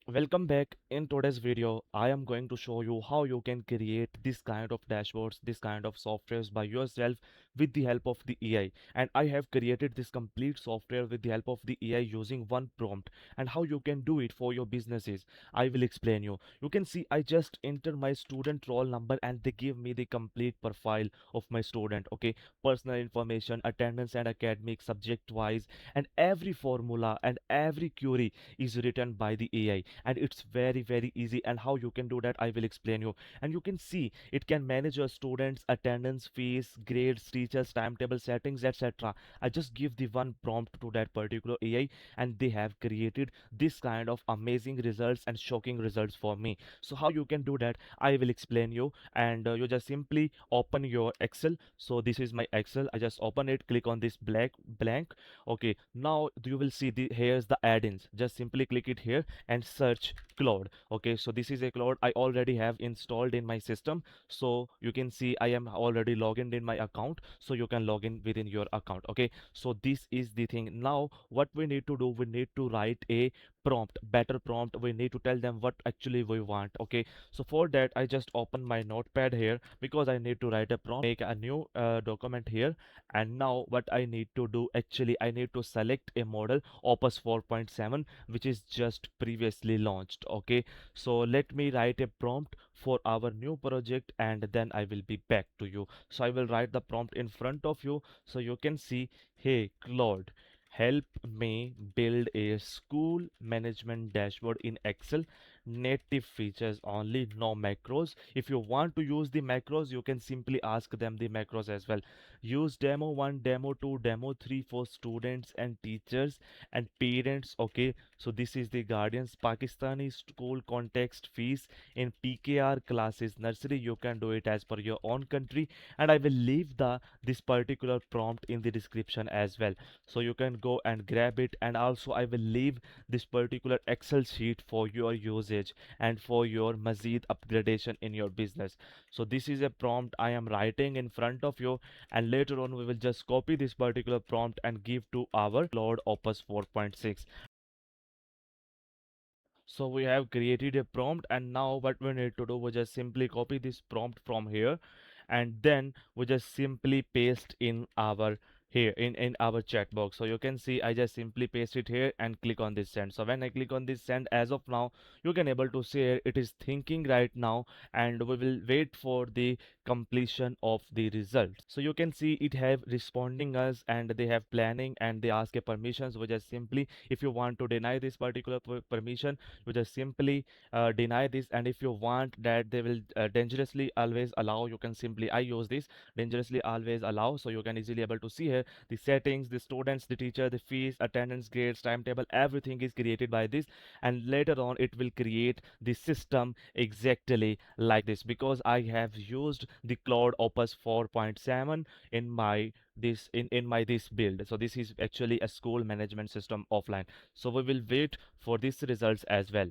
Welcome back. In today's video, I am going to show you how you can create this kind of dashboards, this kind of softwares by yourself with the help of the AI. And I have created this complete software with the help of the AI using one prompt. And how you can do it for your businesses, I will explain you. You can see I just enter my student roll number and they give me the complete profile of my student. Okay, personal information, attendance and academic subject wise, and every formula and every query is written by the AI, and it's very easy. And how you can do that, I will explain you. And you can see it can manage your students attendance, fees, grades, teachers, timetable settings, etc. I just give the one prompt to that particular AI, and they have created this kind of amazing results and shocking results for me. So how you can do that, I will explain you. And you just simply open your Excel. So this is my Excel. I just open it, click on this black blank. Okay, now you will see the here's the add-ins. Just simply click it here and search Claude. Okay, so this is a Claude I already have installed in my system. So you can see I am already logged in my account, so you can log in within your account. Okay, so this is the thing. Now what we need to do, we need to write a prompt, better prompt. We need to tell them what actually we want. Okay, so for that I just open my notepad here because I need to write a prompt, make a new document here. And now what I need to do, actually I need to select a model Opus 4.7, which is just previously launched. Okay, so let me write a prompt for our new project and then I will be back to you. So I will write the prompt in front of you so you can see. Hey Claude, help me build a school management dashboard in Excel. Native features only, no macros. If you want to use the macros, you can simply ask them the macros as well. Use demo 1, demo 2, demo 3 for students and teachers and parents. Okay, so this is the guardians. Pakistani school context fees in PKR classes nursery, you can do it as per your own country. And I will leave the this particular prompt in the description as well, so you can go and grab it. And also I will leave this particular Excel sheet for your usage and for your mazid upgradation in your business. So this is a prompt I am writing in front of you, and later on we will just copy this particular prompt and give to our Claude Opus 4.6. So we have created a prompt, and now what we need to do, we just simply copy this prompt from here, and then we just simply paste in our here in our chat box. So you can see I just simply paste it here and click on this send. So when I click on this send, as of now you can able to see it is thinking right now, and we will wait for the completion of the result. So you can see it have responding us, and they have planning, and they ask a permissions. We just simply, if you want to deny this particular permission, you just simply deny this. And if you want that they will dangerously always allow, you can simply, I use this dangerously always allow. So you can easily able to see here the settings, the students, the teacher, the fees, attendance, grades, timetable, everything is created by this. And later on it will create the system exactly like this, because I have used the Claude Opus 4.7 in my in my this build. So this is actually a school management system offline. So we will wait for these results as well.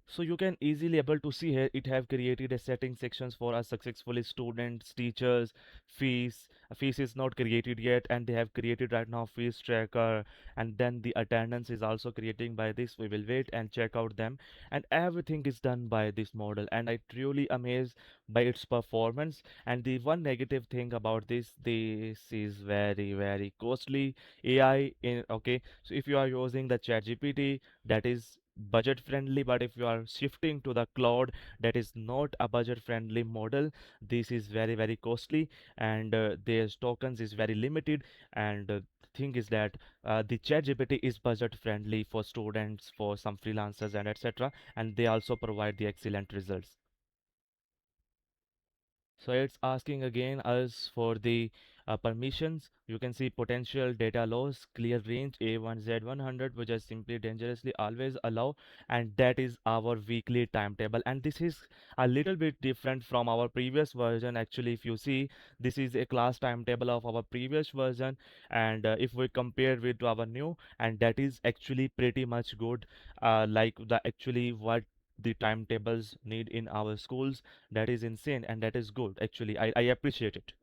So you can easily able to see here it have created a setting sections for us successfully students, teachers, fees. Fees is not created yet, and they have created right now fees tracker. And then the attendance is also creating by this. We will wait and check out them, and everything is done by this model, and I truly amazed by its performance. And the one negative thing about this is very costly AI in. Okay, so if you are using the chat GPT, that is budget friendly, but if you are shifting to the cloud, that is not a budget friendly model. This is very costly, and their tokens is very limited. And thing is that the chat gpt is budget friendly for students, for some freelancers and etc, and they also provide the excellent results. So it's asking again us for the permissions. You can see potential data loss, clear range A1Z100, which is simply dangerously always allow, and that is our weekly timetable. And this is a little bit different from our previous version. Actually, if you see, this is a class timetable of our previous version, and if we compare with our new, and that is actually pretty much good. Like the actually what the timetables need in our schools, that is insane and that is good. Actually, I appreciate it.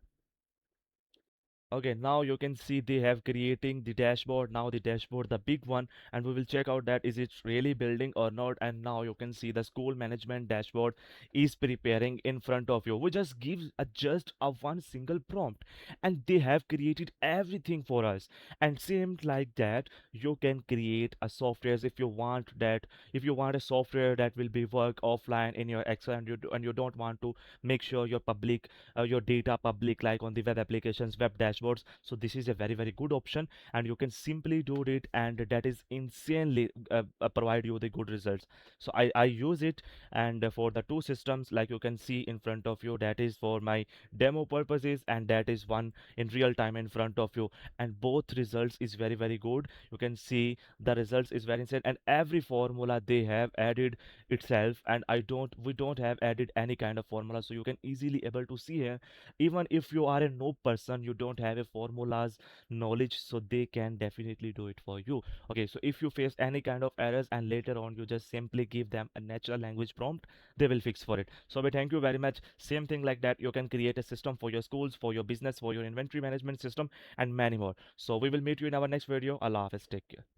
Okay, now you can see they have creating the dashboard. Now the dashboard, the big one, and we will check out that is it really building or not. And now you can see the school management dashboard is preparing in front of you. We just give a just a one single prompt, and they have created everything for us. And same like that, you can create a software if you want that. If you want a software that will be work offline in your Excel, and and you don't want to make sure your data public like on the web applications, web dashboards. So this is a very good option, and you can simply do it, and that is insanely provide you the good results. So I use it, and for the two systems like you can see in front of you, that is for my demo purposes, and that is one in real time in front of you, and both results is very good. You can see the results is very insane, and every formula they have added itself, and we don't have added any kind of formula. So you can easily able to see here, even if you are a no person, you don't have a formulas knowledge, so they can definitely do it for you. Okay, so if you face any kind of errors and later on you just simply give them a natural language prompt, they will fix for it. So we thank you very much. Same thing like that, you can create a system for your schools, for your business, for your inventory management system, and many more. So we will meet you in our next video. Allah Hafiz, take care.